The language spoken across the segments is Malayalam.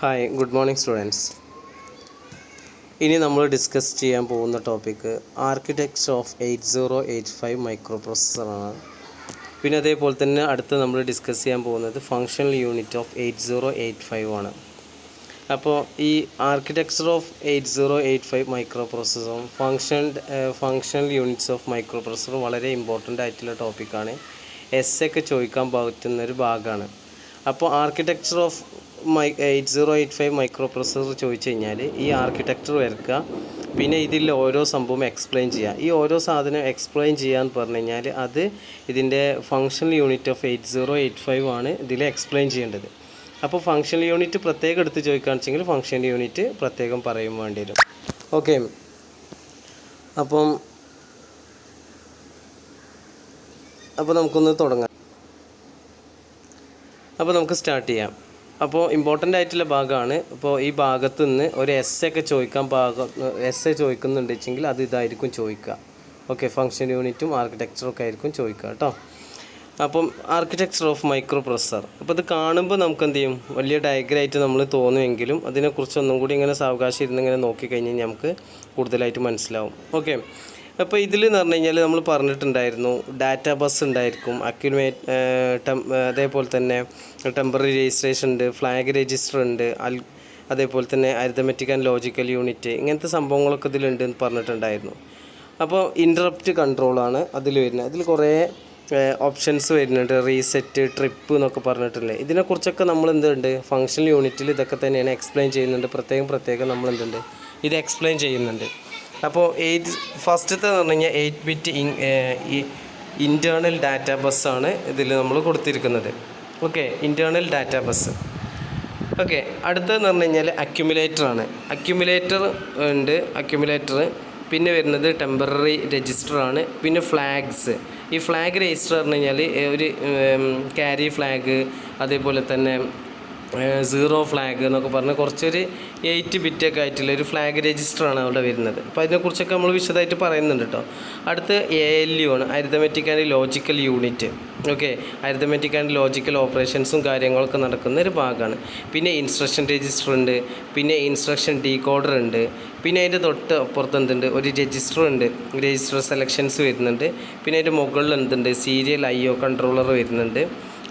Hi, good morning students. ഇനി നമ്മൾ ഡിസ്കസ് ചെയ്യാൻ പോകുന്ന ടോപ്പിക്ക് ആർക്കിടെക്ചർ ഓഫ് 8085 മൈക്രോ പ്രോസസ്സറാണ്. പിന്നെ അതേപോലെ തന്നെ അടുത്ത് നമ്മൾ ഡിസ്കസ് ചെയ്യാൻ പോകുന്നത് ഫങ്ഷണൽ യൂണിറ്റ് ഓഫ് 8085 ആണ്. അപ്പോൾ ഈ ആർക്കിടെക്ചർ ഓഫ് 8085 മൈക്രോ പ്രോസസ്സറും ഫങ്ഷണൽ യൂണിറ്റ്സ് ഓഫ് മൈക്രോ പ്രോസസ്സറും വളരെ ഇമ്പോർട്ടൻ്റ് ആയിട്ടുള്ള ടോപ്പിക്കാണ്. ഒക്കെ ചോദിക്കാൻ പറ്റുന്നൊരു ഭാഗമാണ്. അപ്പോൾ ആർക്കിടെക്ചർ ഓഫ് 8085 മൈക്രോ പ്രോസസ്സർ ചോദിച്ചു കഴിഞ്ഞാൽ ഈ ആർക്കിടെക്ചർ വരയ്ക്കുക, പിന്നെ ഇതിൽ ഓരോ സംഭവം എക്സ്പ്ലെയിൻ ചെയ്യുക. ഈ ഓരോ സാധനം എക്സ്പ്ലെയിൻ ചെയ്യാന്ന് പറഞ്ഞു കഴിഞ്ഞാൽ അത് ഇതിൻ്റെ ഫങ്ഷണൽ യൂണിറ്റ് ഓഫ് 8085 ആണ് ഇതിൽ എക്സ്പ്ലെയിൻ ചെയ്യേണ്ടത്. അപ്പോൾ ഫങ്ഷണൽ യൂണിറ്റ് പ്രത്യേകം എടുത്ത് ചോദിക്കുകയാണെന്ന് വെച്ചെങ്കിൽ ഫങ്ഷണൽ യൂണിറ്റ് പ്രത്യേകം പറയും വേണ്ടി വരും. ഓക്കെ, അപ്പോൾ നമുക്കൊന്ന് തുടങ്ങാം. അപ്പോൾ നമുക്ക് സ്റ്റാർട്ട് ചെയ്യാം. അപ്പോൾ ഇമ്പോർട്ടൻ്റ് ആയിട്ടുള്ള ഭാഗമാണ്. അപ്പോൾ ഈ ഭാഗത്തു നിന്ന് ഒരു ഒക്കെ ചോദിക്കാൻ ചോദിക്കുന്നുണ്ട് വെച്ചെങ്കിൽ അത് ഇതായിരിക്കും ചോദിക്കുക. ഓക്കെ, ഫങ്ഷൻ യൂണിറ്റും ആർക്കിടെക്ചറും ഒക്കെ ആയിരിക്കും ചോദിക്കുക കേട്ടോ. അപ്പം ആർക്കിടെക്ചർ ഓഫ് മൈക്രോ പ്രോസസ്സർ, അപ്പോൾ ഇത് കാണുമ്പോൾ നമുക്ക് എന്ത് ചെയ്യും, വലിയ ഡയഗ്രായിട്ട് നമ്മൾ തോന്നുമെങ്കിലും അതിനെക്കുറിച്ച് ഒന്നും കൂടി ഇങ്ങനെ സാവകാശം ഇരുന്ന് ഇങ്ങനെ നോക്കിക്കഴിഞ്ഞാൽ നമുക്ക് കൂടുതലായിട്ട് മനസ്സിലാവും. ഓക്കെ, അപ്പോൾ ഇതിൽ എന്ന് പറഞ്ഞു കഴിഞ്ഞാൽ നമ്മൾ പറഞ്ഞിട്ടുണ്ടായിരുന്നു ഡാറ്റ ബസ് ഉണ്ടായിരിക്കും, അതേപോലെ തന്നെ ടെമ്പററി രജിസ്ട്രേഷൻ ഉണ്ട്, ഫ്ലാഗ് രജിസ്റ്റർ ഉണ്ട്, അതേപോലെ തന്നെ അരിത്തമെറ്റിക് ആൻഡ് ലോജിക്കൽ യൂണിറ്റ്, ഇങ്ങനത്തെ സംഭവങ്ങളൊക്കെ ഇതിലുണ്ട് എന്ന് പറഞ്ഞിട്ടുണ്ടായിരുന്നു. അപ്പോൾ ഇൻറ്ററപ്റ്റ് കൺട്രോളാണ് അതിൽ വരുന്നത്. അതിൽ കുറേ ഓപ്ഷൻസ് വരുന്നുണ്ട്, റീസെറ്റ്, ട്രിപ്പ് എന്നൊക്കെ പറഞ്ഞിട്ടില്ലേ. ഇതിനെക്കുറിച്ചൊക്കെ നമ്മൾ എന്തുണ്ട് ഫങ്ഷണൽ യൂണിറ്റിൽ ഇതൊക്കെ തന്നെയാണ് എക്സ്പ്ലെയിൻ ചെയ്യുന്നുണ്ട്. പ്രത്യേകം നമ്മൾ എന്തുണ്ട് ഇത് എക്സ്പ്ലെയിൻ ചെയ്യുന്നുണ്ട്. അപ്പോൾ ഫസ്റ്റത്തെ എന്ന് പറഞ്ഞു കഴിഞ്ഞാൽ 8 ബിറ്റ് ഇൻറ്റേർണൽ ഡാറ്റ ബസ്സാണ് ഇതിൽ നമ്മൾ കൊടുത്തിരിക്കുന്നത്. Okay, internal data bus. Okay, അടുത്തതെന്ന് പറഞ്ഞു കഴിഞ്ഞാൽ അക്യുമുലേറ്ററാണ്. അക്യുമുലേറ്റർ ഉണ്ട്, പിന്നെ വരുന്നത് ടെമ്പററി രജിസ്റ്ററാണ്, പിന്നെ ഫ്ലാഗ്സ്. ഈ ഫ്ലാഗ് രജിസ്റ്റർ പറഞ്ഞു കഴിഞ്ഞാൽ ഒരു ക്യാരി ഫ്ലാഗ്, അതേപോലെ തന്നെ 0 ഫ്ലാഗ് എന്നൊക്കെ പറഞ്ഞ് കുറച്ചൊരു 8 ബിറ്റൊക്കെ ആയിട്ടുള്ള ഒരു ഫ്ലാഗ് രജിസ്റ്ററാണ് അവിടെ വരുന്നത്. അപ്പോൾ അതിനെക്കുറിച്ചൊക്കെ നമ്മൾ വിശദമായിട്ട് പറയുന്നുണ്ട് കേട്ടോ. അടുത്ത് ALU ആണ്, arithmetic and logical unit. Okay, arithmetic and logical ഓപ്പറേഷൻസും കാര്യങ്ങളൊക്കെ നടക്കുന്ന ഒരു ഭാഗമാണ്. പിന്നെ ഇൻസ്ട്രക്ഷൻ രജിസ്റ്റർ ഉണ്ട്, പിന്നെ ഇൻസ്ട്രക്ഷൻ ഡീകോഡർ ഉണ്ട്, പിന്നെ അതിൻ്റെ തൊട്ട് അപ്പുറത്ത് എന്തുണ്ട് ഒരു രജിസ്റ്റർ ഉണ്ട്, രജിസ്റ്റർ സെലക്ഷൻസ് വരുന്നുണ്ട്. പിന്നെ അതിൻ്റെ മുകളിൽ എന്തുണ്ട് സീരിയൽ IO കൺട്രോളർ വരുന്നുണ്ട്.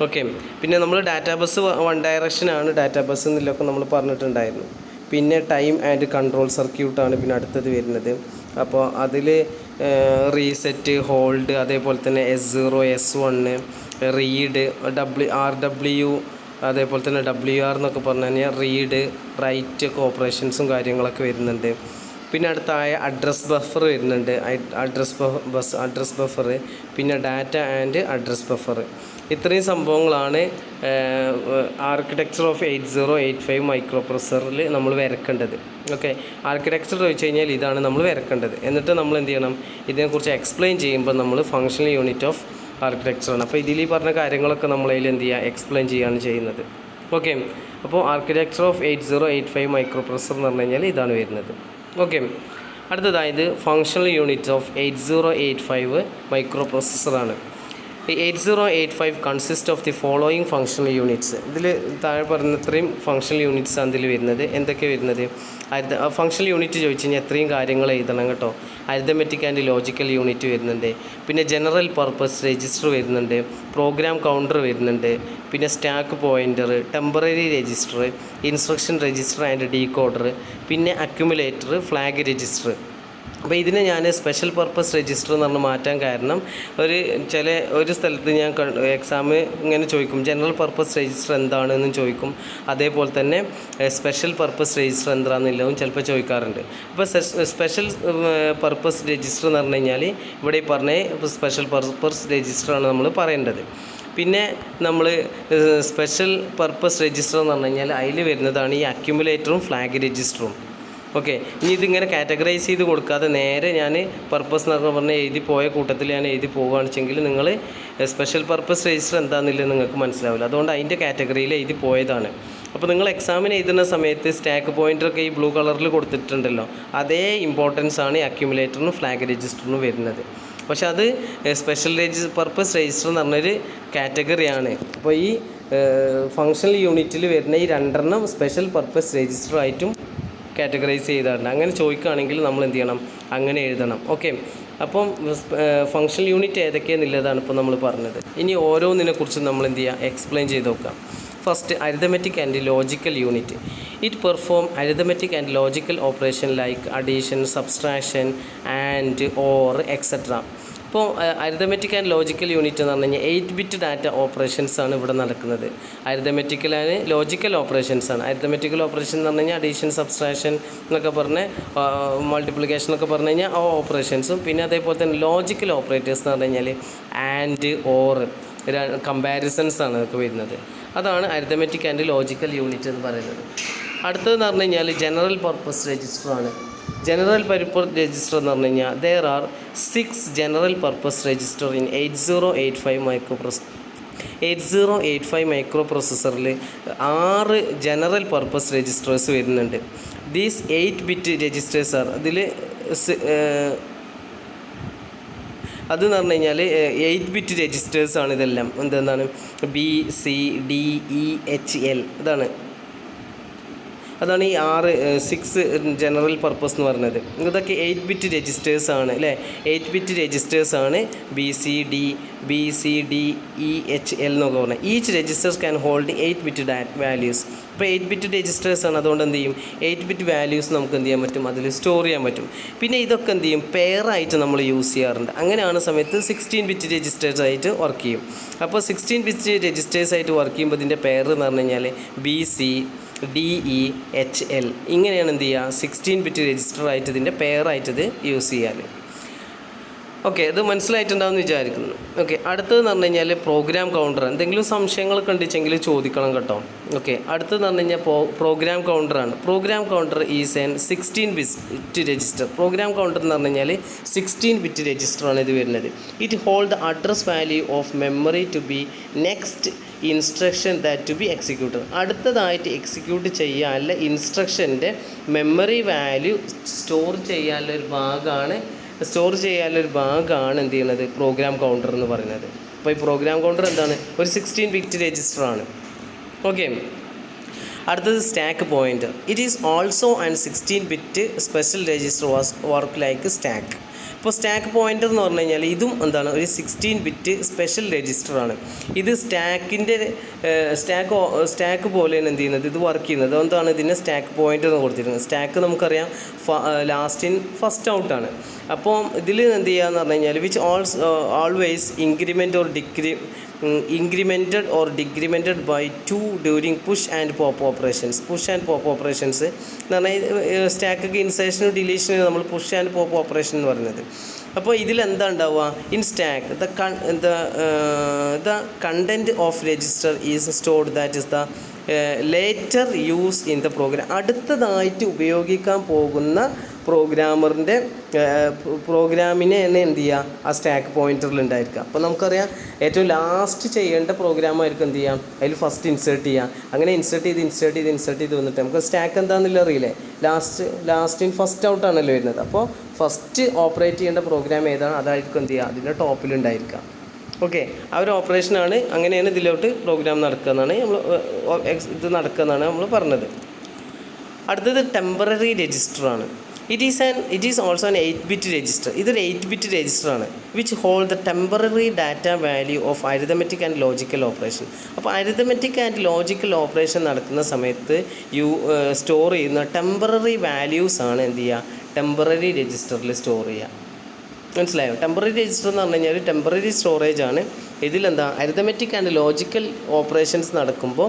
ഓക്കെ, പിന്നെ നമ്മൾ ഡാറ്റാ ബസ് 1 ഡയറക്ഷനാണ് ഡാറ്റാ ബസ് എന്നുള്ളതൊക്കെ നമ്മൾ പറഞ്ഞിട്ടുണ്ടായിരുന്നു. പിന്നെ ടൈം ആൻഡ് കൺട്രോൾ സർക്യൂട്ടാണ് പിന്നെ അടുത്തത് വരുന്നത്. അപ്പോൾ അതിൽ റീസെറ്റ്, ഹോൾഡ്, അതേപോലെ തന്നെ S0, S1, റീഡ്, RW, അതേപോലെ തന്നെ WR എന്നൊക്കെ പറഞ്ഞു കഴിഞ്ഞാൽ റീഡ്, റൈറ്റ് ഒക്കെ ഓപ്പറേഷൻസും കാര്യങ്ങളൊക്കെ വരുന്നുണ്ട്. പിന്നെ അടുത്തായ അഡ്രസ് ബഫർ വരുന്നുണ്ട്, അഡ്രസ് ബഫർ, പിന്നെ ഡാറ്റ ആൻഡ് അഡ്രസ് ബഫർ. ഇത്രയും സംഭവങ്ങളാണ് ആർക്കിടെക്ചർ ഓഫ് 8085 മൈക്രോ പ്രോസസ്സറിൽ നമ്മൾ വരക്കേണ്ടത്. ഓക്കെ, ആർക്കിടെക്ചർ ചോദിച്ചു കഴിഞ്ഞാൽ ഇതാണ് നമ്മൾ വരക്കേണ്ടത്. എന്നിട്ട് നമ്മൾ എന്ത് ചെയ്യണം, ഇതിനെക്കുറിച്ച് എക്സ്പ്ലെയിൻ ചെയ്യുമ്പോൾ നമ്മൾ ഫങ്ഷണൽ യൂണിറ്റ് ഓഫ് ആർക്കിടെക്ചറാണ്. അപ്പോൾ ഇതിൽ ഈ പറഞ്ഞ കാര്യങ്ങളൊക്കെ നമ്മളതിൽ എന്ത് ചെയ്യുക, എക്സ്പ്ലെയിൻ ചെയ്യുകയാണ് ചെയ്യുന്നത്. ഓക്കെ, അപ്പോൾ ആർക്കിടെക്ചർ ഓഫ് 8085 മൈക്രോ പ്രോസസ്സർ എന്ന് പറഞ്ഞു കഴിഞ്ഞാൽ ഇതാണ് വരുന്നത്. ഓക്കെ, അടുത്തതായത് ഫങ്ഷണൽ യൂണിറ്റ് ഓഫ് 8085 മൈക്രോ പ്രോസസ്സറാണ്. ഈ 8085 consist of the following functional units. ഇതിൽ താഴെ പറഞ്ഞ ഇത്രയും ഫങ്ഷണൽ യൂണിറ്റ്സ് ആണ് ഇതിൽ വരുന്നത്. എന്തൊക്കെ വരുന്നത്, ഫങ്ഷണൽ യൂണിറ്റ് ചോദിച്ചു കഴിഞ്ഞാൽ എത്രയും കാര്യങ്ങൾ എഴുതണം കേട്ടോ. അരിത്തമെറ്റിക് ആൻഡ് ലോജിക്കൽ യൂണിറ്റ് വരുന്നുണ്ട്, പിന്നെ ജനറൽ പർപ്പസ് രജിസ്റ്റർ വരുന്നുണ്ട്, പ്രോഗ്രാം കൗണ്ടർ വരുന്നുണ്ട്, പിന്നെ stack pointer, temporary register, instruction register and decoder, പിന്നെ അക്യുമുലേറ്റർ, ഫ്ലാഗ് രജിസ്റ്റർ. അപ്പോൾ ഇതിനെ ഞാൻ സ്പെഷ്യൽ പർപ്പസ് രജിസ്റ്റർ എന്ന് പറഞ്ഞ് മാറ്റാൻ കാരണം ഒരു സ്ഥലത്ത് ഞാൻ എക്സാം ഇങ്ങനെ ചോദിക്കും, ജനറൽ പർപ്പസ് രജിസ്റ്റർ എന്താണെന്നും ചോദിക്കും, അതേപോലെ തന്നെ സ്പെഷ്യൽ പർപ്പസ് രജിസ്റ്റർ എന്താണെന്നുള്ളതും ചിലപ്പോൾ ചോദിക്കാറുണ്ട്. അപ്പോൾ സ്പെഷ്യൽ പർപ്പസ് രജിസ്റ്റർ എന്ന് പറഞ്ഞു കഴിഞ്ഞാൽ ഇവിടെ പറഞ്ഞ സ്പെഷ്യൽ പർപ്പസ് രജിസ്റ്ററാണ് നമ്മൾ പറയേണ്ടത്. പിന്നെ നമ്മൾ സ്പെഷ്യൽ പർപ്പസ് രജിസ്റ്റർ എന്ന് പറഞ്ഞു കഴിഞ്ഞാൽ അതിൽ വരുന്നതാണ് ഈ അക്യുമുലേറ്ററും ഫ്ലാഗ് രജിസ്റ്ററും. ഓക്കെ, ഇനി ഇതിങ്ങനെ കാറ്റഗറൈസ് ചെയ്ത് കൊടുക്കാതെ നേരെ ഞാൻ പർപ്പസ് എന്നൊക്കെ പറഞ്ഞാൽ എഴുതി പോയ കൂട്ടത്തിൽ ഞാൻ എഴുതി പോകുകയാണെന്ന് വെച്ചെങ്കിൽ നിങ്ങൾ സ്പെഷ്യൽ പർപ്പസ് രജിസ്റ്റർ എന്താണെന്നില്ല നിങ്ങൾക്ക് മനസ്സിലാവില്ല. അതുകൊണ്ട് അതിൻ്റെ കാറ്റഗറിയിൽ എഴുതി പോയതാണ്. അപ്പോൾ നിങ്ങൾ എക്സാമിന് എഴുതുന്ന സമയത്ത് സ്റ്റാക്ക് പോയിൻ്ററൊക്കെ ഈ ബ്ലൂ കളറിൽ കൊടുത്തിട്ടുണ്ടല്ലോ, അതേ ഇമ്പോർട്ടൻസ് ആണ് ഈ അക്യുമുലേറ്ററിനും ഫ്ലാഗ് രജിസ്റ്ററിനും വരുന്നത്. പക്ഷെ അത് സ്പെഷ്യൽ പർപ്പസ് രജിസ്റ്റർ എന്ന് പറഞ്ഞൊരു കാറ്റഗറിയാണ്. അപ്പോൾ ഈ ഫങ്ഷണൽ യൂണിറ്റിൽ വരുന്ന ഈ 2 സ്പെഷ്യൽ പർപ്പസ് രജിസ്റ്റർ ആയിട്ടും കാറ്റഗറൈസ് ചെയ്തിട്ടുണ്ട്. അങ്ങനെ ചോദിക്കുകയാണെങ്കിൽ നമ്മൾ എന്ത് ചെയ്യണം, അങ്ങനെ എഴുതണം. ഓക്കെ, അപ്പം ഫങ്ഷണൽ യൂണിറ്റ് ഏതൊക്കെയാണെന്നുള്ളതാണ് ഇപ്പോൾ നമ്മൾ പറഞ്ഞത്. ഇനി ഓരോന്നിനെക്കുറിച്ച് നമ്മൾ എന്ത് ചെയ്യുക, എക്സ്പ്ലെയിൻ ചെയ്ത് നോക്കാം. First, arithmetic and logical unit. It perform arithmetic and logical operation like addition, subtraction and or etcetera. ഇപ്പോൾ അരിതമെറ്റിക് ആൻഡ് ലോജിക്കൽ യൂണിറ്റ് എന്ന് പറഞ്ഞു കഴിഞ്ഞാൽ 8-ബിറ്റ് ഡാറ്റ ഓപ്പറേഷൻസ് ആണ് ഇവിടെ നടക്കുന്നത്. അരിതമെറ്റിക്കൽ ആൻഡ് ലോജിക്കൽ ഓപ്പറേഷൻസ് ആണ്. അരിതമെറ്റിക്കൽ ഓപ്പറേഷൻ എന്ന് പറഞ്ഞു കഴിഞ്ഞാൽ അഡീഷൻ, സബ്സ്ട്രാക്ഷൻ എന്നൊക്കെ പറഞ്ഞ് മൾട്ടിപ്ലിക്കേഷൻ എന്നൊക്കെ പറഞ്ഞു കഴിഞ്ഞാൽ ആ ഓപ്പറേഷൻസും, പിന്നെ അതേപോലെ തന്നെ ലോജിക്കൽ ഓപ്പറേറ്റേഴ്സ് എന്ന് പറഞ്ഞു കഴിഞ്ഞാൽ ആൻഡ് ഓർ കമ്പാരിസൺസ് ആണ് ഇതൊക്കെ വരുന്നത്. അതാണ് അരിതമെറ്റിക് ആൻഡ് ലോജിക്കൽ യൂണിറ്റ് എന്ന് പറയുന്നത്. അടുത്തതെന്ന് പറഞ്ഞു കഴിഞ്ഞാൽ ജനറൽ പർപ്പസ് രജിസ്റ്റർ ആണ്. ജനറൽ പർപ്പസ് രജിസ്റ്റർ എന്ന് പറഞ്ഞു കഴിഞ്ഞാൽ there are 6 general purpose register in 8085 micro പ്രൊസസ്സറിൽ 6 ജനറൽ പർപ്പസ് രജിസ്റ്റേഴ്സ് വരുന്നുണ്ട്. ദീസ് 8-ബിറ്റ് രജിസ്റ്റേഴ്സ് ആർ അതെന്ന് പറഞ്ഞു കഴിഞ്ഞാൽ 8-ബിറ്റ് രജിസ്റ്റേഴ്സ് ആണ് ഇതെല്ലാം. എന്താണ് BCDEHL, അതാണ് ഈ 6 ജനറൽ പർപ്പസ് എന്ന് പറയുന്നത്. ഇതൊക്കെ 8-ബിറ്റ് രജിസ്റ്റേഴ്സ് ആണ് അല്ലേ. 8-ബിറ്റ് രജിസ്റ്റേഴ്സ് ആണ് BCDEHL എന്നൊക്കെ പറഞ്ഞാൽ. Each registers can hold eight bit values. ഇപ്പോൾ 8-ബിറ്റ് രജിസ്റ്റേഴ്സ് ആണ്, അതുകൊണ്ട് എന്ത് ചെയ്യും, 8-ബിറ്റ് വാല്യൂസ് നമുക്ക് എന്ത് ചെയ്യാൻ പറ്റും, അതിൽ സ്റ്റോർ ചെയ്യാൻ പറ്റും. പിന്നെ ഇതൊക്കെ എന്ത് ചെയ്യും, പെയറായിട്ട് നമ്മൾ യൂസ് ചെയ്യാറുണ്ട്. അങ്ങനെയാണ് സമയത്ത് 16-ബിറ്റ് രജിസ്റ്റേഴ്സ് ആയിട്ട് വർക്ക് ചെയ്യും. അപ്പോൾ 16-ബിറ്റ് രജിസ്റ്റേഴ്സ് ആയിട്ട് വർക്ക് ചെയ്യുമ്പോൾ ഇതിൻ്റെ പെയർ എന്ന് പറഞ്ഞു കഴിഞ്ഞാൽ BCDEHL. ഇങ്ങനെയാണ് എന്ത് ചെയ്യുക, 16-ബിറ്റ് രജിസ്റ്റർ ആയിട്ട് ഇതിൻ്റെ പെയറായിട്ട് ഇത് യൂസ് ചെയ്യാൻ. ഓക്കെ, ഇത് മനസ്സിലായിട്ടുണ്ടാവുമെന്ന് വിചാരിക്കുന്നു. ഓക്കെ, അടുത്തതെന്ന് പറഞ്ഞു കഴിഞ്ഞാൽ പ്രോഗ്രാം കൗണ്ടർ. എന്തെങ്കിലും സംശയങ്ങളൊക്കെ ഉണ്ടെങ്കിൽ ചോദിക്കണം കേട്ടോ. ഓക്കെ, അടുത്തതെന്ന് പറഞ്ഞു കഴിഞ്ഞാൽ പ്രോഗ്രാം കൗണ്ടറാണ്. പ്രോഗ്രാം കൗണ്ടർ ഈസ് ആൻ 16-ബിറ്റ് രജിസ്റ്റർ. പ്രോഗ്രാം കൗണ്ടർ എന്ന് പറഞ്ഞു കഴിഞ്ഞാൽ 16-ബിറ്റ് രജിസ്റ്ററാണ് ഇത് വരുന്നത്. It hold the address value of memory to be next instruction that to be executed. അടുത്തതായിട്ട് എക്സിക്യൂട്ട് ചെയ്യാനുള്ള ഇൻസ്ട്രക്ഷൻ്റെ മെമ്മറി വാല്യൂ സ്റ്റോർ ചെയ്യാനുള്ളൊരു ഭാഗമാണ് എന്ത് ചെയ്യുന്നത്, പ്രോഗ്രാം കൗണ്ടർ എന്ന് പറയുന്നത്. അപ്പോൾ ഈ പ്രോഗ്രാം കൗണ്ടർ എന്താണ്, ഒരു 16-ബിറ്റ് രജിസ്റ്ററാണ്. ഓക്കെ, അടുത്തത് stack pointer. It is also an 16-ബിറ്റ് special register work like stack. ഇപ്പോൾ സ്റ്റാക്ക് പോയിൻ്റർ എന്ന് പറഞ്ഞു കഴിഞ്ഞാൽ ഇതും എന്താണ്, ഒരു 16-ബിറ്റ് സ്പെഷ്യൽ രജിസ്റ്ററാണ്. ഇത് സ്റ്റാക്ക് പോലെയാണ് എന്ത് ചെയ്യുന്നത്, ഇത് വർക്ക് ചെയ്യുന്നത്. അതുകൊണ്ടാണ് ഇതിനെ സ്റ്റാക്ക് പോയിൻ്റർ എന്ന് കൊടുത്തിരുന്നത്. സ്റ്റാക്ക് നമുക്കറിയാം ലാസ്റ്റ് ഇൻ ഫസ്റ്റ് ഔട്ടാണ്. അപ്പോൾ ഇതിൽ എന്ത് ചെയ്യുക എന്ന് പറഞ്ഞു കഴിഞ്ഞാൽ which always incremented or decremented by 2 during push and pop operations. Push and pop operations എന്ന് പറഞ്ഞാൽ സ്റ്റാക്കൊക്കെ ഇൻസേഷനും ഡിലീഷനും നമ്മൾ പുഷ് ആൻഡ് പോപ്പ് ഓപ്പറേഷൻ എന്ന് പറയുന്നത്. അപ്പോൾ ഇതിലെന്താ ഉണ്ടാവുക, in stack the content of register is stored, that is the later use in the program. അടുത്തതായിട്ട് ഉപയോഗിക്കാൻ പോകുന്ന പ്രോഗ്രാമിനെ തന്നെ എന്ത് ചെയ്യുക, ആ സ്റ്റാക്ക് പോയിൻ്ററിൽ ഉണ്ടായിരിക്കുക. അപ്പോൾ നമുക്കറിയാം ഏറ്റവും ലാസ്റ്റ് ചെയ്യേണ്ട പ്രോഗ്രാമായിരിക്കും എന്ത് ചെയ്യാം, അതിൽ ഫസ്റ്റ് ഇൻസേർട്ട് ചെയ്യുക. അങ്ങനെ ഇൻസേർട്ട് ചെയ്ത് വന്നിട്ട് നമുക്ക് സ്റ്റാക്ക് എന്താണെന്നില്ല അറിയില്ലേ, ലാസ്റ്റ് ഇൻ ഫസ്റ്റ് ഔട്ടാണല്ലോ വരുന്നത്. അപ്പോൾ ഫസ്റ്റ് ഓപ്പറേറ്റ് ചെയ്യേണ്ട പ്രോഗ്രാം ഏതാണ് അതായിരിക്കും എന്ത് ചെയ്യുക, അതിൻ്റെ ടോപ്പിലുണ്ടായിരിക്കുക. ഓക്കെ, ആ ഒരു ഓപ്പറേഷനാണ്, അങ്ങനെയാണ് ഇതിലോട്ട് പ്രോഗ്രാം നടക്കുകയെന്നാണ് നമ്മൾ പറഞ്ഞത്. അടുത്തത് ടെമ്പററി രജിസ്റ്ററാണ്. It is also an eight bit register. ഇതൊരു 8-ബിറ്റ് രജിസ്റ്ററാണ് which hold the temporary data value of arithmetic and logical operation. അപ്പോൾ അരിതമെറ്റിക് ആൻഡ് ലോജിക്കൽ ഓപ്പറേഷൻ നടക്കുന്ന സമയത്ത് സ്റ്റോർ ചെയ്യുന്ന ടെമ്പററി വാല്യൂസ് ആണ് എന്ത് ചെയ്യുക, ടെമ്പററി രജിസ്റ്ററിൽ സ്റ്റോർ ചെയ്യുക. മനസ്സിലായോ? ടെമ്പററി രജിസ്റ്റർ എന്ന് പറഞ്ഞു കഴിഞ്ഞാൽ ഒരു ടെമ്പററി സ്റ്റോറേജ് ആണ്. ഇതിലെന്താ, അരിതമെറ്റിക് ആൻഡ് ലോജിക്കൽ ഓപ്പറേഷൻസ് നടക്കുമ്പോൾ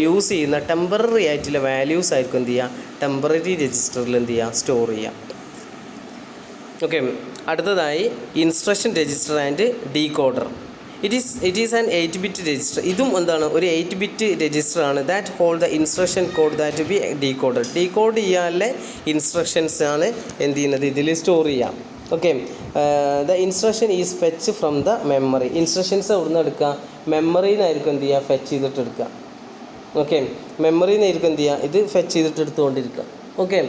യൂസ് ചെയ്യുന്ന ടെമ്പററി ആയിട്ടുള്ള വാല്യൂസ് ആയിരിക്കും എന്ത് ചെയ്യുക, ടെമ്പററി രജിസ്റ്ററിൽ എന്ത് ചെയ്യുക, സ്റ്റോർ ചെയ്യുക. ഓക്കെ, അടുത്തതായി instruction register and decoder. It is an eight bit register. ഇതും എന്താണ്, ഒരു 8-ബിറ്റ് രജിസ്റ്ററാണ്. That hold the instruction code that be decoded. Decode ചെയ്യാനുള്ള ഇൻസ്ട്രക്ഷൻസ് ആണ് എന്ത് ചെയ്യുന്നത്, ഇതിൽ സ്റ്റോർ ചെയ്യാം. Okay, the instruction is fetch from the memory. Instructions എവിടുന്ന് എടുക്കുക, മെമ്മറിയിൽ നിന്നായിരിക്കും എന്ത് ചെയ്യുക, ഫെച്ച് ചെയ്തിട്ട് എടുക്കുക. ഓക്കെ, മെമ്മറിയിൽ നിന്നായിരിക്കും എന്ത് ചെയ്യുക, ഇത് ഫെച്ച് ചെയ്തിട്ട് എടുത്തുകൊണ്ടിരിക്കുക. ഓക്കെ,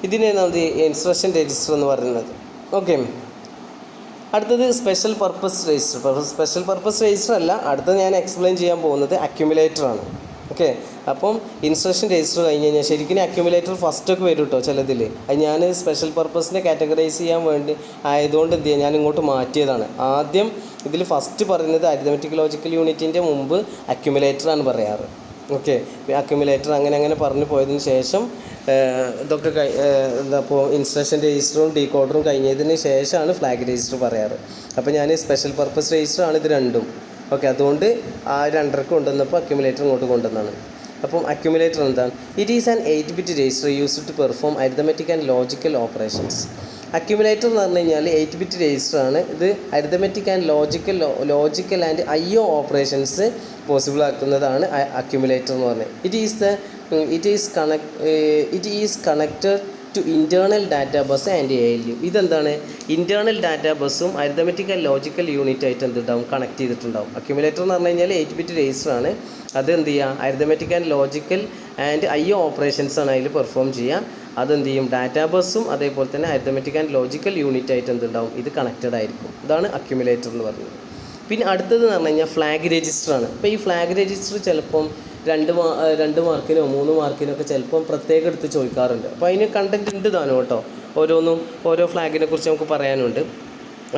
ഇതിനെയാണ് നമ്മൾ ഇൻസ്ട്രക്ഷൻ രജിസ്റ്റർ എന്ന് പറയുന്നത്. ഓക്കെ, അടുത്തത് special purpose register. Special purpose register അല്ല, അടുത്തത് ഞാൻ എക്സ്പ്ലെയിൻ ചെയ്യാൻ പോകുന്നത് അക്യുമുലേറ്ററാണ്. ഓക്കെ, അപ്പം ഇൻസ്ട്രക്ഷൻ രജിസ്റ്റർ കഴിഞ്ഞ് കഴിഞ്ഞാൽ ശരിക്കും അക്യുമുലേറ്റർ ഫസ്റ്റൊക്കെ വരും കേട്ടോ ചിലതിൽ. അത് ഞാൻ സ്പെഷ്യൽ പർപ്പസിനെ കാറ്റഗറൈസ് ചെയ്യാൻ വേണ്ടി ആയതുകൊണ്ട് എന്ത് ചെയ്യുക, ഞാൻ ഇങ്ങോട്ട് മാറ്റിയതാണ്. ആദ്യം ഇതിൽ ഫസ്റ്റ് പറയുന്നത് അരിത്മെറ്റിക് ലോജിക്കൽ യൂണിറ്റിൻ്റെ മുമ്പ് അക്യുമുലേറ്ററാണ് പറയാറ്. ഓക്കെ, അക്യുമുലേറ്റർ അങ്ങനെ പറഞ്ഞു പോയതിന് ശേഷം ഇതൊക്കെ എന്താ ഇപ്പോൾ ഇൻസ്ട്രക്ഷൻ രജിസ്റ്ററും ഡീകോഡറും കഴിഞ്ഞതിന് ശേഷമാണ് ഫ്ലാഗ് രജിസ്റ്റർ പറയാറ്. അപ്പോൾ ഞാൻ സ്പെഷ്യൽ പർപ്പസ് രജിസ്റ്ററാണ് ഇത് രണ്ടും. ഓക്കെ, അതുകൊണ്ട് ആ രണ്ടരക്ക് കൊണ്ടുവന്നപ്പോൾ അക്യുമുലേറ്റർ ഇങ്ങോട്ട് കൊണ്ടുവന്നാണ്. അപ്പം അക്യുമുലേറ്റർ എന്താണ്? It is an 8-bit register used to perform arithmetic and logical operations. Accumulator എന്ന് പറഞ്ഞു കഴിഞ്ഞാൽ 8-bit രജിസ്റ്ററാണ്. ഇത് arithmetic and logical and IO operations possible ആക്കുന്നതാണ് അക്യുമുലേറ്റർ എന്ന് പറഞ്ഞത്. It is connected to internal data bus and ALU. ഇതെന്താണ്? ഇൻറ്റേർണൽ ഡാറ്റാ ബസ്സും അരിത്മെറ്റിക് ആൻഡ് ലോജിക്കൽ യൂണിറ്റ് ആയിട്ട് എന്തുണ്ടാവും, കണക്ട് ചെയ്തിട്ടുണ്ടാവും. അക്യുമുലേറ്റർ എന്ന് പറഞ്ഞു കഴിഞ്ഞാൽ 8-bit രജിസ്റ്ററാണ്. അത് എന്ത് ചെയ്യുക, arithmetic and logical and IO ഓപ്പറേഷൻസാണ് അതിൽ പെർഫോം ചെയ്യുക. അതെന്ത് ചെയ്യും, ഡാറ്റാ ബസ്സും അതേപോലെ തന്നെ അരിത്മെറ്റിക് ആൻഡ് ലോജിക്കൽ യൂണിറ്റ് ആയിട്ട് എന്തുണ്ടാവും, ഇത് കണക്റ്റഡ് ആയിരിക്കും. ഇതാണ് അക്യുമുലേറ്റർ എന്ന് പറയുന്നത്. പിന്നെ അടുത്തത് എന്ന് പറഞ്ഞു കഴിഞ്ഞാൽ ഫ്ലാഗ് രജിസ്റ്ററാണ്. അപ്പോൾ ഈ ഫ്ലാഗ് രജിസ്റ്റർ ചിലപ്പം 2 മാർക്കിനോ 3 മാർക്കിനോ ഒക്കെ ചിലപ്പം പ്രത്യേകം എടുത്ത് ചോദിക്കാറുണ്ട്. അപ്പോൾ അതിന് കണ്ടൻറ്റ് ഉണ്ട് താനും കേട്ടോ. ഓരോ ഫ്ലാഗിനെ കുറിച്ച് നമുക്ക് പറയാനുണ്ട്.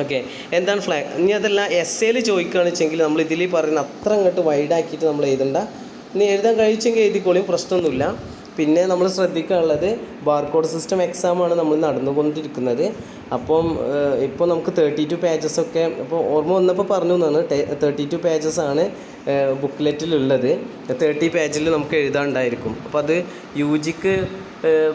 ഓക്കെ, എന്താണ് ഫ്ലാഗ്? ഇനി അതല്ല എസ്സേയിൽ ചോദിക്കുകയാണെന്ന് വെച്ചെങ്കിൽ നമ്മൾ ഇതിൽ പറയുന്ന അത്ര അങ്ങോട്ട് വൈഡാക്കിയിട്ട് നമ്മൾ എഴുതണ്ട. ഇനി എഴുതാൻ കഴിച്ചെങ്കിൽ എഴുതിക്കോളിയും, പ്രശ്നമൊന്നുമില്ല. പിന്നെ നമ്മൾ ശ്രദ്ധിക്കാനുള്ളത് ബാർകോഡ് സിസ്റ്റം എക്സാമാണ് നമ്മൾ നടന്നുകൊണ്ടിരിക്കുന്നത്. അപ്പം ഇപ്പോൾ നമുക്ക് 32 പേജസൊക്കെ ഇപ്പോൾ ഓർമ്മ വന്നപ്പോൾ പറഞ്ഞു എന്നാണ്. 32 പേജസാണ് ബുക്ക്ലെറ്റിലുള്ളത്. 30 പേജിൽ നമുക്ക് എഴുതാണ്ടായിരിക്കും. അപ്പോൾ അത് UGക്ക്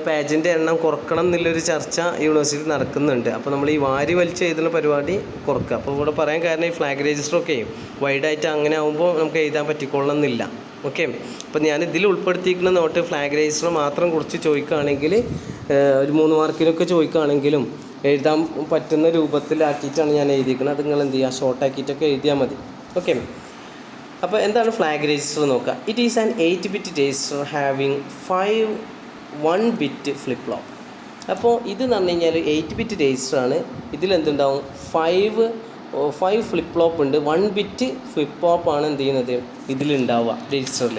പേജിൻ്റെ എണ്ണം കുറക്കണം എന്നുള്ളൊരു ചർച്ച യൂണിവേഴ്സിറ്റി നടക്കുന്നുണ്ട്. അപ്പോൾ നമ്മൾ ഈ വാരി വലിച്ച് എഴുതുന്ന പരിപാടി കുറക്കുക. അപ്പോൾ ഇവിടെ പറയാൻ കാരണം ഈ ഫ്ലാഗ് രജിസ്റ്ററൊക്കെ വൈഡായിട്ട് അങ്ങനെ ആകുമ്പോൾ നമുക്ക് എഴുതാൻ പറ്റിക്കൊള്ളണമെന്നില്ല. ഓക്കെ, അപ്പോൾ ഞാൻ ഇതിൽ ഉൾപ്പെടുത്തിയിരിക്കുന്ന നോട്ട് ഫ്ലാഗ് രജിസ്റ്റർ മാത്രം കുറിച്ച് ചോദിക്കുകയാണെങ്കിൽ ഒരു 3 മാർക്കിനൊക്കെ ചോദിക്കുകയാണെങ്കിലും എഴുതാൻ പറ്റുന്ന രൂപത്തിലാക്കിയിട്ടാണ് ഞാൻ എഴുതിയിരിക്കുന്നത്. അത് നിങ്ങൾ എന്ത് ചെയ്യുക, ഷോർട്ടാക്കിയിട്ടൊക്കെ എഴുതിയാൽ മതി. ഓക്കെ, അപ്പോൾ എന്താണ് ഫ്ലാഗ് രജിസ്റ്റർ നോക്കുക. It is an 8-bit register having 5 1-bit flip flop. അപ്പോൾ ഇത് എന്ന് പറഞ്ഞു കഴിഞ്ഞാൽ 8-bit രജിസ്റ്ററാണ്. ഇതിലെന്തുണ്ടാവും, 5 ഫ്ലിപ്പ് ഫ്ലോപ്പ് ഉണ്ട്. 1-bit ഫ്ലിപ്പ് ഫ്ലോപ്പാണ് എന്ത് ചെയ്യുന്നത് ഇതിലുണ്ടാവുക രജിസ്റ്ററിൽ.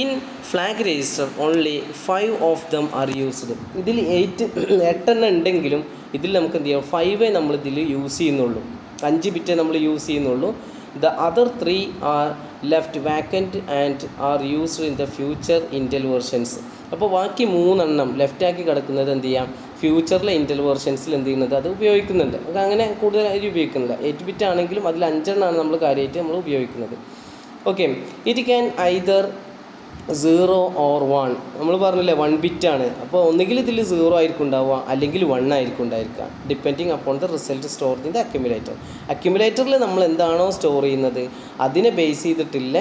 In flag register only 5 of them are used. ഇതിൽ 8 ഉണ്ടെങ്കിലും ഇതിൽ നമുക്ക് എന്ത് ചെയ്യാം, 5 നമ്മൾ ഇതിൽ യൂസ് ചെയ്യുന്നുള്ളൂ. 5 ബിറ്റ് നമ്മൾ യൂസ് ചെയ്യുന്നുള്ളൂ. The other 3 R left vacant and are used in the future Intel versions. അപ്പോൾ ബാക്കി 3 ലെഫ്റ്റാക്കി കിടക്കുന്നത് എന്ത് ചെയ്യാം, ഫ്യൂച്ചറിലെ ഇൻറ്റൽ വേർഷൻസിൽ എന്ത് ചെയ്യുന്നത് അത് ഉപയോഗിക്കുന്നുണ്ട്. അത് അങ്ങനെ കൂടുതലായിട്ട് ഉപയോഗിക്കുന്നില്ല. 8-bit ആണെങ്കിലും അതിൽ 5 നമ്മൾ കാര്യമായിട്ട് നമ്മൾ ഉപയോഗിക്കുന്നത്. Okay, it can either 0 or 1. നമ്മൾ പറഞ്ഞില്ലേ 1-bit ആണ്. അപ്പോൾ ഒന്നുകിൽ ഇതിൽ 0 ആയിരിക്കും ഉണ്ടാവുക, അല്ലെങ്കിൽ 1 ആയിരിക്കും ഉണ്ടായിരിക്കുക, depending upon the result store in the accumulator. അക്യുമുലേറ്ററിൽ നമ്മൾ എന്താണോ സ്റ്റോർ ചെയ്യുന്നത് അതിനെ ബേസ് ചെയ്തിട്ടുള്ള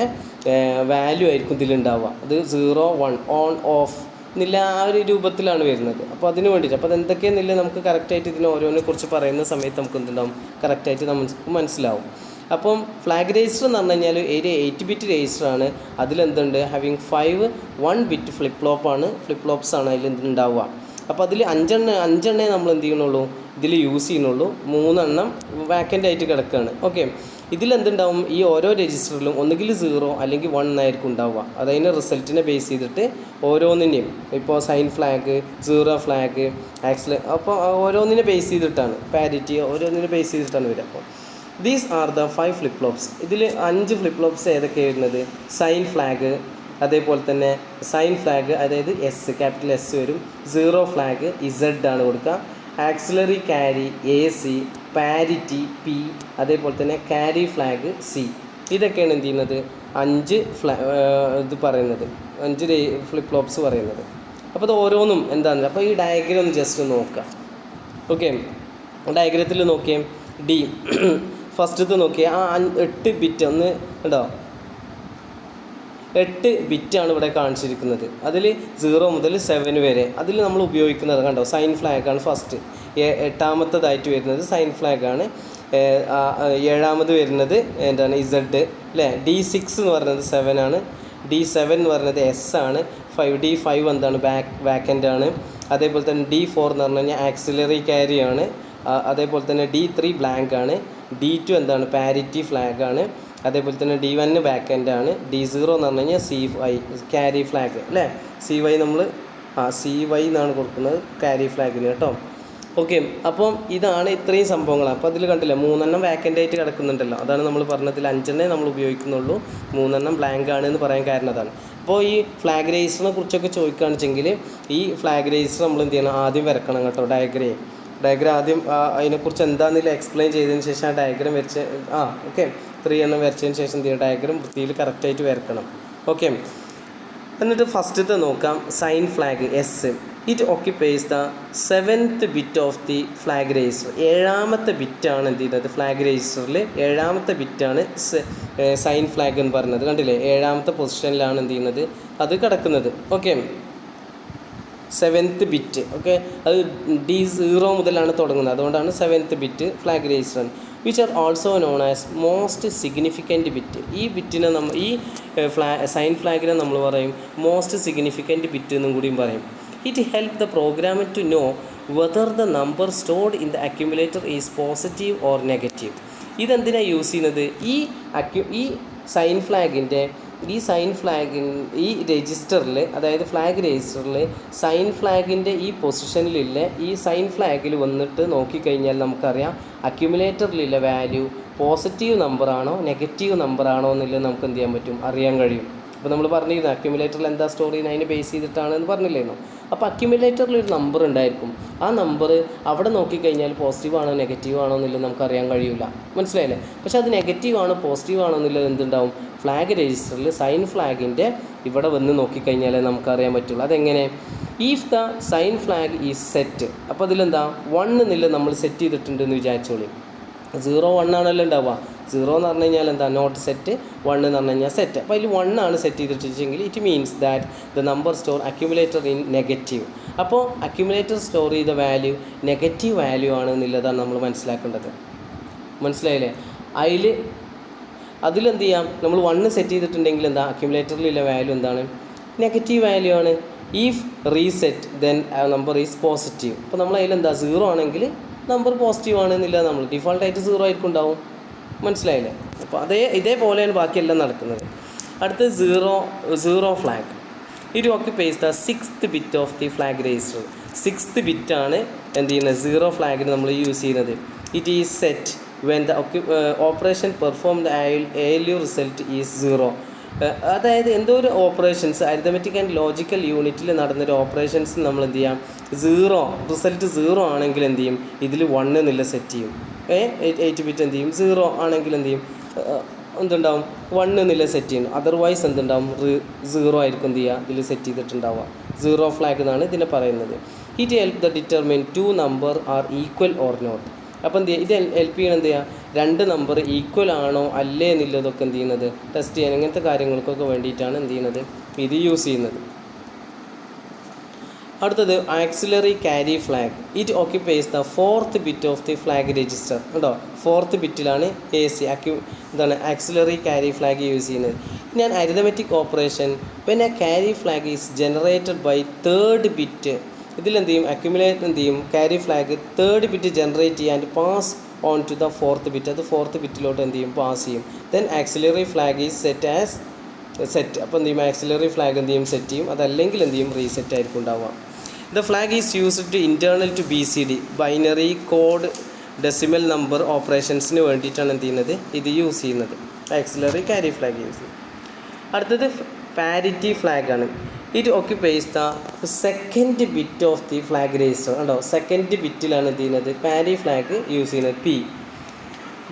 വാല്യൂ ആയിരിക്കും ഇതിലുണ്ടാവുക. അത് 0 1 ഓൺ ഓഫ് എന്നില്ല ആ ഒരു രൂപത്തിലാണ് വരുന്നത്. അപ്പോൾ അതിന് വേണ്ടിയിട്ട് അപ്പോൾ അതെന്തൊക്കെയെന്നില്ല നമുക്ക് കറക്റ്റായിട്ട് ഇതിന് ഓരോന്നിനെ കുറിച്ച് പറയുന്ന സമയത്ത് നമുക്ക് എന്തുണ്ടാവും, കറക്റ്റായിട്ട് നമുക്ക് മനസ്സിലാവും. അപ്പം ഫ്ലാഗ് രജിസ്റ്റർ എന്ന് പറഞ്ഞു കഴിഞ്ഞാൽ ഒരു 8-bit രജിസ്റ്ററാണ്. അതിലെന്തുണ്ട്, ഹാവിങ് 5 1-bit ഫ്ലിപ്പ് ഫ്ലോപ്സാണ് അതിൽ എന്തുണ്ടാവുക. അപ്പോൾ അതിൽ 5 നമ്മൾ എന്ത് ചെയ്യണുള്ളൂ, ഇതിൽ യൂസ് ചെയ്യുന്നുള്ളൂ. 3 വാക്കൻ്റ് ആയിട്ട് കിടക്കുകയാണ്. ഓക്കെ, ഇതിലെന്തുണ്ടാവും, ഈ ഓരോ രജിസ്റ്ററിലും ഒന്നുകിൽ 0 അല്ലെങ്കിൽ 1 ആയിരിക്കും ഉണ്ടാവുക. അതതിൻ്റെ റിസൾട്ടിനെ ബേസ് ചെയ്തിട്ട് ഓരോന്നിനെയും ഇപ്പോൾ സൈൻ ഫ്ലാഗ്, 0 ഫ്ലാഗ്, അപ്പോൾ ഓരോന്നിനെ ബേസ് ചെയ്തിട്ടാണ് പാരിറ്റി, ഓരോന്നിനെ ബേസ് ചെയ്തിട്ടാണ് വരിക. അപ്പോൾ these are the 5 flip flops. ഇതിൽ 5 ഫ്ലിപ്പ് ഫ്ലോപ്സ് ഏതൊക്കെയാണ് വരുന്നത്, സൈൻ ഫ്ലാഗ്, അതേപോലെ തന്നെ സൈൻ ഫ്ലാഗ് അതായത് ക്യാപിറ്റൽ S വരും. 0 ഫ്ലാഗ് Z ആണ് കൊടുക്കുക. Axillary carry AC, parity P, അതേപോലെ തന്നെ ക്യാരി ഫ്ലാഗ് C. ഇതൊക്കെയാണ് എന്ത് ചെയ്യുന്നത് 5 ഇത് പറയുന്നത്, 5 ഫ്ലിപ്പ് ഫ്ലോപ്സ് പറയുന്നത്. അപ്പോൾ അത് ഓരോന്നും എന്താണ്. അപ്പോൾ ഈ ഡയഗ്രം ഒന്ന് ജസ്റ്റ് നോക്കുക. ഓക്കെ, ഡയഗ്രത്തിൽ നോക്കിയേ, D ഫസ്റ്റത്തെ നോക്കിയേ, ആ 8 ബിറ്റ് ഒന്ന് ഉണ്ടോ, 8 ബിറ്റാണ് ഇവിടെ കാണിച്ചിരിക്കുന്നത്. അതിൽ 0 മുതൽ 7 വരെ അതിൽ നമ്മൾ ഉപയോഗിക്കുന്നത് കണ്ടോ, സൈൻ ഫ്ലാഗാണ് ഫസ്റ്റ്. 8ാമത്തേതായിട്ട് വരുന്നത് സൈൻ ഫ്ലാഗാണ്. 7ാമത് വരുന്നത് എന്താണ് Z അല്ലേ. D6 എന്ന് പറയുന്നത് 7 ആണ്. D7 എന്ന് പറയുന്നത് S ആണ്. D5 എന്താണ് വാക്കൻ്റ് ആണ്. അതേപോലെ തന്നെ D4 എന്ന് പറഞ്ഞു കഴിഞ്ഞാൽ ആക്സിലറി ക്യാരി ആണ്. അതേപോലെ തന്നെ D3 ബ്ലാങ്ക് ആണ്. D2 എന്താണ് പാരിറ്റി ഫ്ലാഗ് ആണ്. അതേപോലെ തന്നെ D1 ബാക്ക് എൻഡ് ആണ്. D0 എന്ന് പറഞ്ഞു കഴിഞ്ഞാൽ CY ക്യാരി ഫ്ലാഗ് അല്ലേ. CY നമ്മൾ CY എന്നാണ് കൊടുക്കുന്നത് ക്യാരി ഫ്ലാഗിന് കേട്ടോ. ഓക്കെ, അപ്പം ഇതാണ് ഇത്രയും സംഭവങ്ങളാണ്. അപ്പോൾ അതിൽ കണ്ടില്ല 3 വാക്കൻ്റ് ആയിട്ട് കിടക്കുന്നുണ്ടല്ലോ. അതാണ് നമ്മൾ പറഞ്ഞതിൽ 5 നമ്മൾ ഉപയോഗിക്കുന്നുള്ളൂ, 3 ബ്ലാങ്ക് ആണ് എന്ന് പറയാൻ കാരണം അതാണ്. അപ്പോൾ ഈ ഫ്ലാഗ് രജിസ്റ്ററിനെ കുറിച്ചൊക്കെ ചോദിക്കുകയാണെന്ന് വെച്ചെങ്കിൽ ഈ ഫ്ലാഗ് രജിസ്റ്റർ നമ്മൾ എന്ത് ചെയ്യണം, ആദ്യം വരക്കണം കേട്ടോ. ഡയഗ്രാം ആദ്യം അതിനെക്കുറിച്ച് എന്താണെന്നില്ല എക്സ്പ്ലെയിൻ ചെയ്തതിന് ശേഷം ആ ഡയഗ്രാം വരച്ച് ഓക്കെ 3 വരച്ചതിന് ശേഷം എന്ത് ചെയ്യുക, ഡയഗ്രാം വൃത്തിയിൽ കറക്റ്റായിട്ട് വരക്കണം. ഓക്കെ, എന്നിട്ട് ഫസ്റ്റത്തെ നോക്കാം. Sign flag S. It occupies the 7th bit of the flag register. 7ാമത്തെ ബിറ്റാണ് എന്ത് ചെയ്യുന്നത് ഫ്ലാഗ് രജിസ്റ്ററിൽ. 7ാമത്തെ ബിറ്റാണ് സൈൻ ഫ്ലാഗ് എന്ന് പറയുന്നത്. കണ്ടില്ലേ, 7ാമത്തെ പൊസിഷനിലാണ് എന്ത് ചെയ്യുന്നത് അത് കിടക്കുന്നത്. Okay, 7th bit. ഓക്കെ, അത് D0 മുതലാണ് തുടങ്ങുന്നത്, അതുകൊണ്ടാണ് 7th bit flag register. Which are also known as most significant bit. ഈ ബിറ്റിനെ ഈ സൈൻ ഫ്ലാഗിനെ നമ്മൾ പറയും മോസ്റ്റ് സിഗ്നിഫിക്കൻറ്റ് ബിറ്റ് എന്നും കൂടിയും പറയും. It help the programmer to know whether the number stored in the accumulator is positive or negative. ഇതെന്തിനാണ് യൂസ് ചെയ്യുന്നത്? ഈ സൈൻ ഫ്ലാഗിൻ്റെ ഈ രജിസ്റ്ററിൽ, അതായത് ഫ്ലാഗ് രജിസ്റ്ററിൽ സൈൻ ഫ്ലാഗിൻ്റെ ഈ പൊസിഷനിലുള്ള ഈ സൈൻ ഫ്ലാഗിൽ വന്നിട്ട് നോക്കിക്കഴിഞ്ഞാൽ നമുക്കറിയാം അക്യുമുലേറ്ററിലുള്ള വാല്യൂ പോസിറ്റീവ് നമ്പറാണോ നെഗറ്റീവ് നമ്പറാണോ എന്നുള്ളത് നമുക്ക് എന്ത് ചെയ്യാൻ പറ്റും, അറിയാൻ കഴിയും. അപ്പോൾ നമ്മൾ പറഞ്ഞിരുന്നു അക്യുമുലേറ്ററിൽ എന്താ സ്റ്റോർ ചെയ്യുന്നത്, അതിനെ ബേസ് ചെയ്തിട്ടാണെന്ന് പറഞ്ഞില്ലായിരുന്നു. അപ്പോൾ അക്യുമുലേറ്ററിൽ ഒരു നമ്പർ ഉണ്ടായിരിക്കും. ആ നമ്പർ അവിടെ നോക്കിക്കഴിഞ്ഞാൽ പോസിറ്റീവ് ആണോ നെഗറ്റീവ് ആണോ എന്നുള്ളത് നമുക്ക് അറിയാൻ കഴിയില്ല. മനസ്സിലായില്ലേ? പക്ഷേ അത് നെഗറ്റീവ് ആണോ പോസിറ്റീവ് ആണോ എന്നുള്ളത് എന്തുണ്ടാവും, ഫ്ലാഗ് രജിസ്റ്ററിൽ സൈൻ ഫ്ലാഗിൻ്റെ ഇവിടെ വന്ന് നോക്കിക്കഴിഞ്ഞാലേ നമുക്കറിയാൻ പറ്റുള്ളൂ. അതെങ്ങനെ? If the sign flag is set. അപ്പോൾ അതിലെന്താ 1 എന്നുള്ളത് നമ്മൾ സെറ്റ് ചെയ്തിട്ടുണ്ടെന്ന് വിചാരിച്ചോളി. 0 1 ആണല്ലോ ഉണ്ടാവുക. 0 എന്ന് പറഞ്ഞു കഴിഞ്ഞാൽ എന്താ നോട്ട് സെറ്റ്, 1 എന്ന് പറഞ്ഞു കഴിഞ്ഞാൽ സെറ്റ്. അപ്പോൾ അതിൽ 1 ആണ് സെറ്റ് ചെയ്തിട്ടെങ്കിൽ it means that the number store accumulator in negative. അപ്പോൾ അക്യുമുലേറ്റർ സ്റ്റോർ ചെയ്ത വാല്യൂ നെഗറ്റീവ് വാല്യൂ ആണ് എന്നുള്ളതാണ് നമ്മൾ മനസ്സിലാക്കേണ്ടത്. മനസ്സിലായില്ലേ? അതിലെന്ത് ചെയ്യാം, നമ്മൾ 1 സെറ്റ് ചെയ്തിട്ടുണ്ടെങ്കിൽ എന്താ അക്യുമുലേറ്ററിലുള്ള വാല്യൂ എന്താണ്, നെഗറ്റീവ് വാല്യൂ ആണ്. If reset then number is positive. അപ്പോൾ നമ്മൾ അതിലെന്താ 0 ആണെങ്കിൽ നമ്പർ പോസിറ്റീവ് ആണെന്നില്ല, നമ്മൾ ഡിഫോൾട്ടായിട്ട് 0 ആയിരിക്കും ഉണ്ടാവും. മനസ്സിലായില്ലേ? അപ്പോൾ ഇതേപോലെയാണ് ബാക്കിയെല്ലാം നടക്കുന്നത്. അടുത്ത് zero flag. It occupies the 6th bit of the flag register. 6th ബിറ്റാണ് എന്ത് ചെയ്യുന്നത് 0 ഫ്ലാഗിന് നമ്മൾ യൂസ് ചെയ്യുന്നത്. It is set when the operation perform the ALU result is 0. അതായത് എന്തോ ഒരു ഓപ്പറേഷൻസ് അരിത്തമെറ്റിക് ആൻഡ് ലോജിക്കൽ യൂണിറ്റിൽ നടന്നൊരു ഓപ്പറേഷൻസ് നമ്മൾ എന്ത് ചെയ്യാം, റിസൾട്ട് 0 ആണെങ്കിൽ എന്ത് ചെയ്യും, ഇതിൽ 1 എന്നുള്ള സെറ്റ് ചെയ്യും. 8 ബിറ്റ് എന്ത് ചെയ്യും, 0 ആണെങ്കിൽ എന്ത് ചെയ്യും, എന്തുണ്ടാവും 1 എന്നുള്ള സെറ്റ് ചെയ്യും. അതർവൈസ് എന്തുണ്ടാവും 0 ആയിരിക്കും എന്ത് ചെയ്യുക ഇതിൽ സെറ്റ് ചെയ്തിട്ടുണ്ടാവുക. 0 ഫ്ലാഗ് എന്നാണ് ഇതിനെ പറയുന്നത്. It help the determine 2 number are equal or not. അപ്പോൾ എന്ത് ചെയ്യുക, ഇത് ഹെൽപ്പ് ചെയ്യണം എന്ത് ചെയ്യുക, 2 നമ്പർ ഈക്വൽ ആണോ അല്ലേ എന്നുള്ളതൊക്കെ എന്ത് ചെയ്യുന്നത് ടെസ്റ്റ് ചെയ്യാൻ, അങ്ങനത്തെ കാര്യങ്ങൾക്കൊക്കെ വേണ്ടിയിട്ടാണ് എന്ത് ചെയ്യുന്നത് ഇത് യൂസ് ചെയ്യുന്നത്. അടുത്തത് axillary carry flag. It occupies the 4th bit of the flag register. കേട്ടോ, 4th ബിറ്റിലാണ് എന്താണ് ആക്സിലറി ക്യാരി ഫ്ലാഗ് യൂസ് ചെയ്യുന്നത്. ഞാൻ അരിതമെറ്റിക് ഓപ്പറേഷൻ പിന്നെ carry flag is generated by 3rd bit. ഇതിലെന്ത് ചെയ്യും, അക്യുമുലേറ്റർ എന്ത് ചെയ്യും, carry flag 3rd bit generate ചെയ്യാൻ pass on to the 4th bit. അത് 4th ബിറ്റിലോട്ട് എന്ത് ചെയ്യും, പാസ് ചെയ്യും. Then auxiliary flag is set as set. അപ്പോൾ എന്ത് ചെയ്യും, ആക്സിലറി ഫ്ലാഗ് എന്ത് ചെയ്യും, സെറ്റ് ചെയ്യും. അതല്ലെങ്കിൽ എന്ത് ചെയ്യും, റീസെറ്റ് ആയിരിക്കും ഉണ്ടാവുക. The flag is used to internal to BCD binary code decimal number ഓപ്പറേഷൻസിന് വേണ്ടിയിട്ടാണ് എന്ത് ചെയ്യുന്നത് ഇത് യൂസ് ചെയ്യുന്നത്, ആക്സിലറി ക്യാരി ഫ്ലാഗ് യൂസ് ചെയ്യുന്നത്. അടുത്തത് പാരിറ്റി ഫ്ലാഗാണ്. It occupies the 2nd bit of the flag register. കണ്ടോ, 2nd ബിറ്റിലാണ് എന്ത് ചെയ്യുന്നത് പാരി ഫ്ലാഗ് യൂസ് ചെയ്യുന്നത്, P.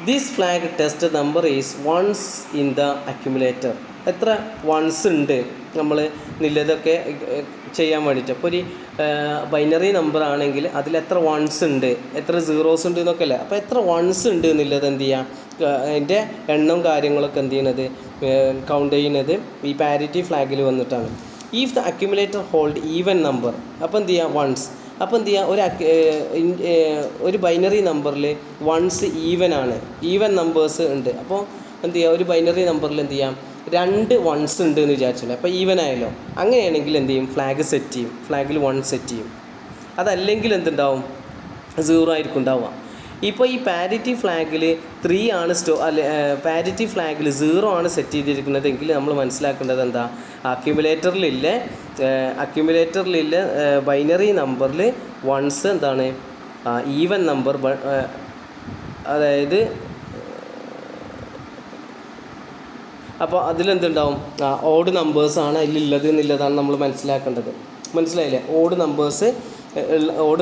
This flag test number is ones in the accumulator. എത്ര വൺസ് ഉണ്ട് നമ്മൾ നിലതൊക്കെ ചെയ്യാൻ വേണ്ടിയിട്ട്. അപ്പോൾ ഒരു ബൈനറി നമ്പർ ആണെങ്കിൽ അതിൽ എത്ര വൺസ് ഉണ്ട്, എത്ര സീറോസ് ഉണ്ട് എന്നൊക്കെ അല്ലേ. അപ്പോൾ എത്ര വൺസ് ഉണ്ട് എന്നുള്ളത് എന്ത് ചെയ്യുക, അതിൻ്റെ എണ്ണവും കാര്യങ്ങളൊക്കെ എന്ത് ചെയ്യുന്നത് കൗണ്ട് ചെയ്യുന്നത് ഈ പാരിറ്റി ഫ്ലാഗിൽ വന്നിട്ടാണ്. If the accumulator hold even number, അപ്പോൾ എന്ത് ചെയ്യുക വൺസ്. അപ്പോൾ എന്ത് ചെയ്യുക, ഒരു ബൈനറി നമ്പറിൽ വൺസ് ഈവൻ നമ്പേഴ്സ് ഉണ്ട്. അപ്പോൾ എന്ത് ചെയ്യുക, ഒരു ബൈനറി നമ്പറിൽ എന്ത് ചെയ്യാം 2 വൺസ് ഉണ്ട് എന്ന് വിചാരിച്ചല്ലോ. അപ്പോൾ ഈവൻ ആയല്ലോ. അങ്ങനെയാണെങ്കിൽ എന്ത് ചെയ്യും, ഫ്ലാഗ് സെറ്റ് ചെയ്യും, ഫ്ലാഗിൽ 1 സെറ്റ് ചെയ്യും. അതല്ലെങ്കിൽ എന്തുണ്ടാവും 0 ആയിരിക്കും ഉണ്ടാവുക. ഇപ്പോൾ ഈ പാരിറ്റി ഫ്ലാഗിൽ 3 ആണ് പാരിറ്റി ഫ്ലാഗിൽ 0 ആണ് സെറ്റ് ചെയ്തിരിക്കുന്നതെങ്കിൽ നമ്മൾ മനസ്സിലാക്കേണ്ടത് എന്താ, അക്യുമുലേറ്ററിലില്ല ബൈനറി നമ്പറിൽ വൺസ് എന്താണ് ഈവൻ നമ്പർ, അതായത് അപ്പോൾ അതിലെന്തുണ്ടാവും, ഓഡ് നമ്പേഴ്സാണ് അതിലുള്ളത് എന്നുള്ളതാണ് നമ്മൾ മനസ്സിലാക്കേണ്ടത്. മനസ്സിലായില്ലേ? ഓഡ്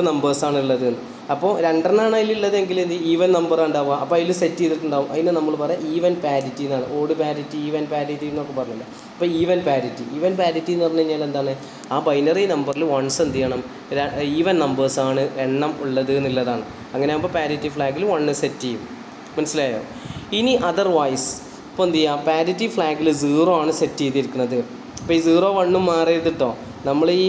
നമ്പേഴ്സാണ് ഉള്ളത്. അപ്പോൾ 2 അതിലുള്ളതെങ്കിൽ ഈവൻ നമ്പർ ഉണ്ടാവുക. അപ്പോൾ അതിൽ സെറ്റ് ചെയ്തിട്ടുണ്ടാവും. അതിന് നമ്മൾ പറയാം ഈവൻ പാരിറ്റി എന്നാണ്. ഓഡ് പാരിറ്റി, ഈവൻ പാരിറ്റി എന്നൊക്കെ പറഞ്ഞില്ല. അപ്പോൾ ഈവൻ പാരിറ്റി എന്ന് പറഞ്ഞു കഴിഞ്ഞാൽ എന്താണ്, ആ ബൈനറി നമ്പറിൽ വൺസ് എന്ത് ചെയ്യണം, ഈവൻ നമ്പേഴ്സാണ് എണ്ണം ഉള്ളത് എന്നുള്ളതാണ്. അങ്ങനെ ആകുമ്പോൾ പാരിറ്റി ഫ്ലാഗിൽ 1 സെറ്റ് ചെയ്യും. മനസ്സിലായോ? ഇനി അതർവൈസ് ഇപ്പോൾ എന്ത് ചെയ്യുക, പാരിറ്റി ഫ്ലാഗിൽ 0 ആണ് സെറ്റ് ചെയ്തിരിക്കുന്നത്. അപ്പോൾ ഈ 0 1 മാറരുത് കേട്ടോ. നമ്മൾ ഈ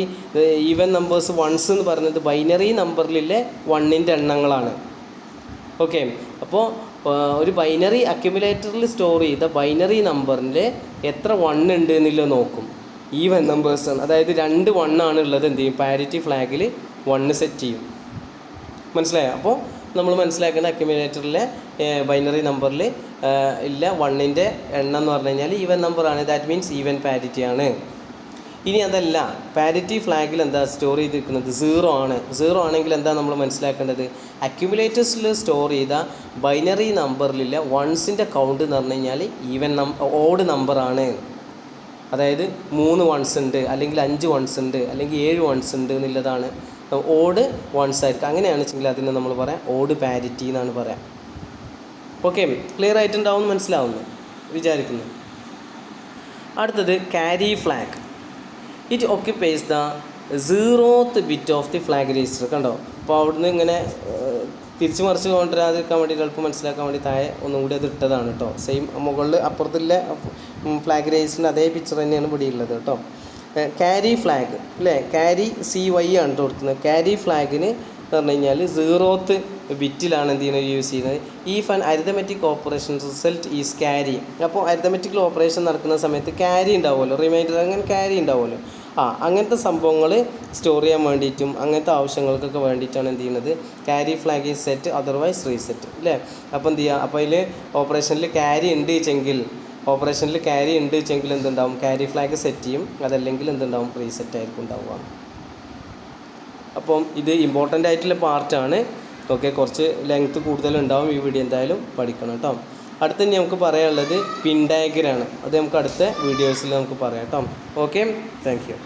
ഈവൻ നമ്പേഴ്സ് വൺസ് എന്ന് പറയുന്നത് ബൈനറി നമ്പറിലെ 1ൻ്റെ എണ്ണങ്ങളാണ്. ഓക്കെ, അപ്പോൾ ഒരു ബൈനറി അക്യുമുലേറ്ററിൽ സ്റ്റോർ ചെയ്ത ബൈനറി നമ്പറിൽ എത്ര 1 ഉണ്ട് എന്നുള്ളത് നോക്കും. ഈവൻ നമ്പേഴ്സാണ്, അതായത് 2 1 ആണ് ഉള്ളത്, എന്ത് ചെയ്യും, പാരിറ്റി ഫ്ലാഗിൽ 1 സെറ്റ് ചെയ്യും. മനസ്സിലായോ? അപ്പോൾ നമ്മൾ മനസ്സിലാക്കേണ്ട അക്യുമുലേറ്ററിലെ ബൈനറി നമ്പറിൽ ഇല്ല 1ൻ്റെ എണ്ണം എന്ന് പറഞ്ഞു കഴിഞ്ഞാൽ ഈവൻ നമ്പറാണ്. ദാറ്റ് മീൻസ് ഈവൻ പാരിറ്റി ആണ്. ഇനി അതല്ല, പാരിറ്റി ഫ്ലാഗിൽ എന്താ സ്റ്റോർ ചെയ്തിരിക്കുന്നത് 0 ആണ്. 0 ആണെങ്കിൽ എന്താ നമ്മൾ മനസ്സിലാക്കേണ്ടത്, അക്യുമുലേറ്റേഴ്സിൽ സ്റ്റോർ ചെയ്ത ബൈനറി നമ്പറിലില്ല വൺസിൻ്റെ കൗണ്ട് എന്ന് പറഞ്ഞു കഴിഞ്ഞാൽ ഓഡ് നമ്പറാണ്. അതായത് 3 വൺസ് ഉണ്ട്, അല്ലെങ്കിൽ 5 വൺസ് ഉണ്ട്, അല്ലെങ്കിൽ 7 വൺസ് ഉണ്ട് എന്നുള്ളതാണ്. ഓഡ് വൺസ് ആയിരിക്കും. അങ്ങനെയാണ് വെച്ചെങ്കിൽ അതിനെ നമ്മൾ പറയാം ഓഡ് പാരിറ്റി എന്നാണ് പറയാം. ഓക്കെ, ക്ലിയർ ആയിട്ടുണ്ടാവും, മനസ്സിലാവുന്നു വിചാരിക്കുന്നു. അടുത്തത് carry flag. It occupies the 0th bit of the flag register. കണ്ടോ? അപ്പോൾ അവിടുന്ന് ഇങ്ങനെ തിരിച്ച് മറിച്ച് കൊണ്ടുവരാതിരിക്കാൻ വേണ്ടി എളുപ്പം മനസ്സിലാക്കാൻ വേണ്ടി താഴെ ഒന്നും കൂടി അത് ഇട്ടതാണ് കേട്ടോ. സെയിം മുകളിൽ അപ്പുറത്തുള്ള ഫ്ലാഗ് രജിസ്റ്ററിൻ്റെ അതേ പിക്ചർ തന്നെയാണ് ഇവിടെ ഉള്ളത് കേട്ടോ. ക്യാരി ഫ്ലാഗ് അല്ലേ, ക്യാരി CY ആണ് കൊടുക്കുന്നത്. ക്യാരി ഫ്ലാഗിന് എന്ന് പറഞ്ഞു കഴിഞ്ഞാൽ 0th ബിറ്റിലാണ് എന്ത് ചെയ്യുന്നത്, യൂസ് ചെയ്യുന്നത്. If an arithmetic operation result is carry. അപ്പോൾ അരിതമെറ്റിക്കൽ ഓപ്പറേഷൻ നടക്കുന്ന സമയത്ത് ക്യാരി ഉണ്ടാവുമല്ലോ, റിമൈൻഡർ അങ്ങനെ ക്യാരി ഉണ്ടാവുമല്ലോ. അങ്ങനത്തെ സംഭവങ്ങൾ സ്റ്റോർ ചെയ്യാൻ വേണ്ടിയിട്ടും അങ്ങനത്തെ ആവശ്യങ്ങൾക്കൊക്കെ വേണ്ടിയിട്ടാണ് എന്ത് ചെയ്യുന്നത്, carry flag is set otherwise reset അല്ലേ. അപ്പോൾ എന്ത് ചെയ്യുക, അപ്പോൾ അതിൽ ഓപ്പറേഷനിൽ ക്യാരി ഉണ്ട് വെച്ചെങ്കിൽ എന്തുണ്ടാവും, ക്യാരി ഫ്ലാഗ് സെറ്റ് ചെയ്യും. അതല്ലെങ്കിൽ എന്തുണ്ടാവും, റീസെറ്റ് ആയിരിക്കും ഉണ്ടാവുക. അപ്പം ഇത് ഇമ്പോർട്ടൻ്റ് ആയിട്ടുള്ള പാർട്ടാണ്. ഓക്കെ, കുറച്ച് ലെങ്ത്ത് കൂടുതലുണ്ടാവും. ഈ വീഡിയോ എന്തായാലും പഠിക്കണം കേട്ടോ. അടുത്ത നമുക്ക് പറയാനുള്ളത് പിൻ ഡയഗ്രാമാണ്. അത് നമുക്ക് അടുത്ത വീഡിയോസിൽ നമുക്ക് പറയാം കേട്ടോ. Okay, thank you.